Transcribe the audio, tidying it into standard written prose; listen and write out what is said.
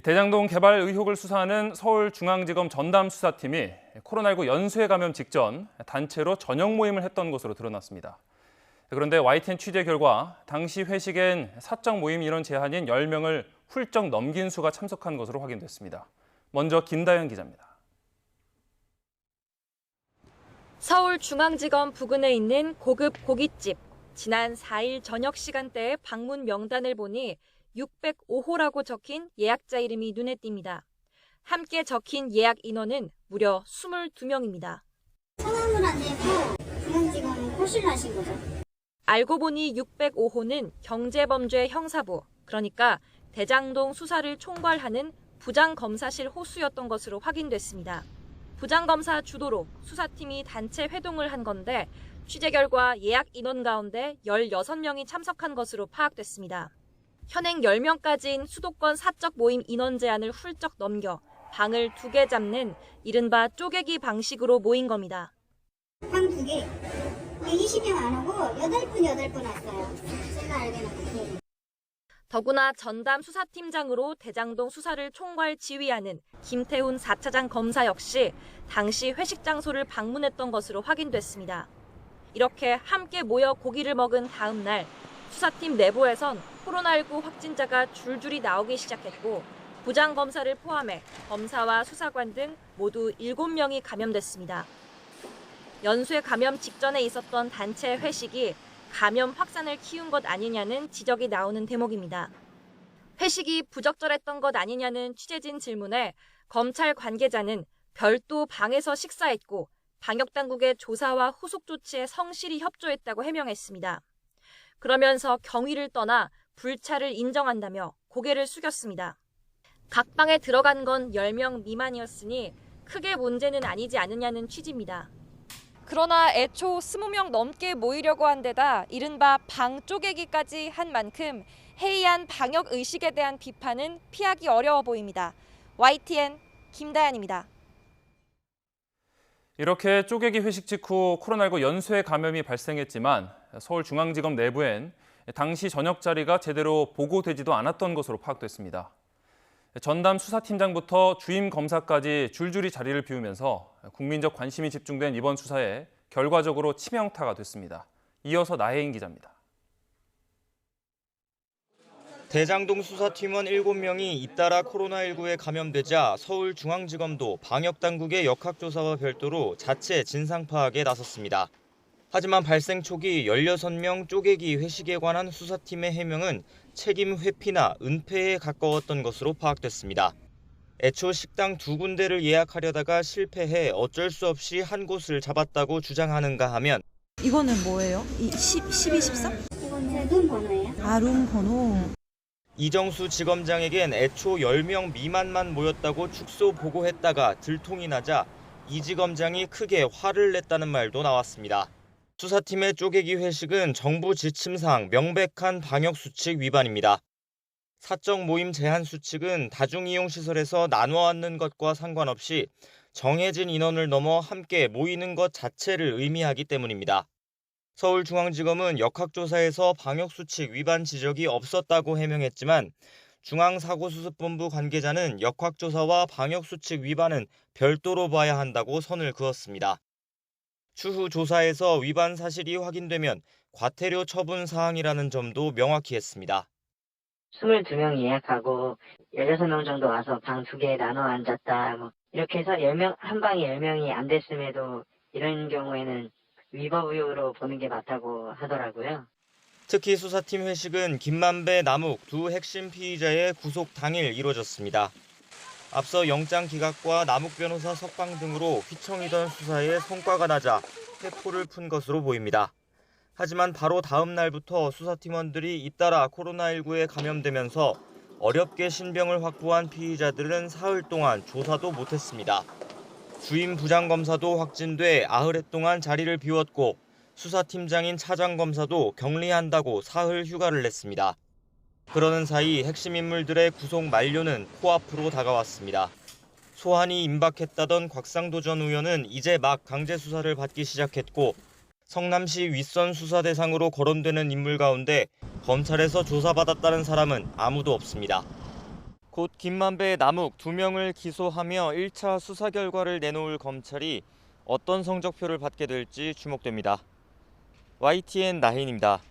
대장동 개발 의혹을 수사하는 서울중앙지검 전담수사팀이 코로나19 연쇄 감염 직전 단체로 저녁 모임을 했던 것으로 드러났습니다. 그런데 YTN 취재 결과 당시 회식엔 사적 모임 인원 제한인 10명을 훌쩍 넘긴 수가 참석한 것으로 확인됐습니다. 먼저 김다현 기자입니다. 서울중앙지검 부근에 있는 고급 고깃집. 지난 4일 저녁 시간대에 방문 명단을 보니 605호라고 적힌 예약자 이름이 눈에 띕니다. 함께 적힌 예약 인원은 무려 22명입니다. 성함을 안 내고 중앙지검 호실로 하신 거죠? 알고 보니 605호는 경제범죄 형사부, 그러니까 대장동 수사를 총괄하는 부장검사실 호수였던 것으로 확인됐습니다. 부장검사 주도로 수사팀이 단체 회동을 한 건데 취재 결과 예약 인원 가운데 16명이 참석한 것으로 파악됐습니다. 현행 10명까지인 수도권 사적 모임 인원 제한을 훌쩍 넘겨 방을 2개 잡는 이른바 쪼개기 방식으로 모인 겁니다. 방 2개, 20명 안 오고 8분 왔어요. 제가 알기로는. 더구나 전담 수사팀장으로 대장동 수사를 총괄 지휘하는 김태훈 4차장 검사 역시 당시 회식 장소를 방문했던 것으로 확인됐습니다. 이렇게 함께 모여 고기를 먹은 다음 날 수사팀 내부에선 코로나19 확진자가 줄줄이 나오기 시작했고 부장검사를 포함해 검사와 수사관 등 모두 7명이 감염됐습니다. 연쇄 감염 직전에 있었던 단체 회식이 감염 확산을 키운 것 아니냐는 지적이 나오는 대목입니다. 회식이 부적절했던 것 아니냐는 취재진 질문에 검찰 관계자는 별도 방에서 식사했고 방역당국의 조사와 후속 조치에 성실히 협조했다고 해명했습니다. 그러면서 경위를 떠나 불찰을 인정한다며 고개를 숙였습니다. 각 방에 들어간 건 10명 미만이었으니 크게 문제는 아니지 않느냐는 취지입니다. 그러나 애초 20명 넘게 모이려고 한 데다 이른바 방 쪼개기까지 한 만큼 해이한 방역 의식에 대한 비판은 피하기 어려워 보입니다. YTN 김다현입니다. 이렇게 쪼개기 회식 직후 코로나19 연쇄 감염이 발생했지만 서울중앙지검 내부엔 당시 저녁 자리가 제대로 보고되지도 않았던 것으로 파악됐습니다. 전담 수사팀장부터 주임 검사까지 줄줄이 자리를 비우면서 국민적 관심이 집중된 이번 수사에 결과적으로 치명타가 됐습니다. 이어서 나혜인 기자입니다. 대장동 수사팀원 7명이 잇따라 코로나19에 감염되자 서울중앙지검도 방역당국의 역학조사와 별도로 자체 진상 파악에 나섰습니다. 하지만 발생 초기 16명 쪼개기 회식에 관한 수사팀의 해명은 책임 회피나 은폐에 가까웠던 것으로 파악됐습니다. 애초 식당 2군데를 예약하려다가 실패해 어쩔 수 없이 한 곳을 잡았다고 주장하는가 하면 이거는 뭐예요? 12, 13? 이건 제 룸 번호예요. 룸 번호. 이정수 지검장에겐 애초 10명 미만만 모였다고 축소 보고했다가 들통이 나자 이 지검장이 크게 화를 냈다는 말도 나왔습니다. 수사팀의 쪼개기 회식은 정부 지침상 명백한 방역수칙 위반입니다. 사적 모임 제한 수칙은 다중이용시설에서 나눠 앉는 것과 상관없이 정해진 인원을 넘어 함께 모이는 것 자체를 의미하기 때문입니다. 서울중앙지검은 역학조사에서 방역수칙 위반 지적이 없었다고 해명했지만 중앙사고수습본부 관계자는 역학조사와 방역수칙 위반은 별도로 봐야 한다고 선을 그었습니다. 추후 조사에서 위반 사실이 확인되면 과태료 처분 사항이라는 점도 명확히 했습니다. 22명 예약하고 16명 정도 와서 방 2개 나눠 앉았다. 이렇게 해서 10명, 한 방에 10명이 안 됐음에도 이런 경우에는 위법 의혹으로 보는 게 맞다고 하더라고요. 특히 수사팀 회식은 김만배, 남욱 두 핵심 피의자의 구속 당일 이루어졌습니다. 앞서 영장 기각과 남욱 변호사 석방 등으로 휘청이던 수사에 성과가 나자 회포를 푼 것으로 보입니다. 하지만 바로 다음 날부터 수사팀원들이 잇따라 코로나19에 감염되면서 어렵게 신병을 확보한 피의자들은 사흘 동안 조사도 못했습니다. 주임 부장검사도 확진돼 50회 동안 자리를 비웠고 수사팀장인 차장검사도 격리한다고 사흘 휴가를 냈습니다. 그러는 사이 핵심 인물들의 구속 만료는 코앞으로 다가왔습니다. 소환이 임박했다던 곽상도 전 의원은 이제 막 강제 수사를 받기 시작했고 성남시 윗선 수사 대상으로 거론되는 인물 가운데 검찰에서 조사받았다는 사람은 아무도 없습니다. 곧 김만배, 남욱 2명을 기소하며 1차 수사 결과를 내놓을 검찰이 어떤 성적표를 받게 될지 주목됩니다. YTN 나혜인입니다.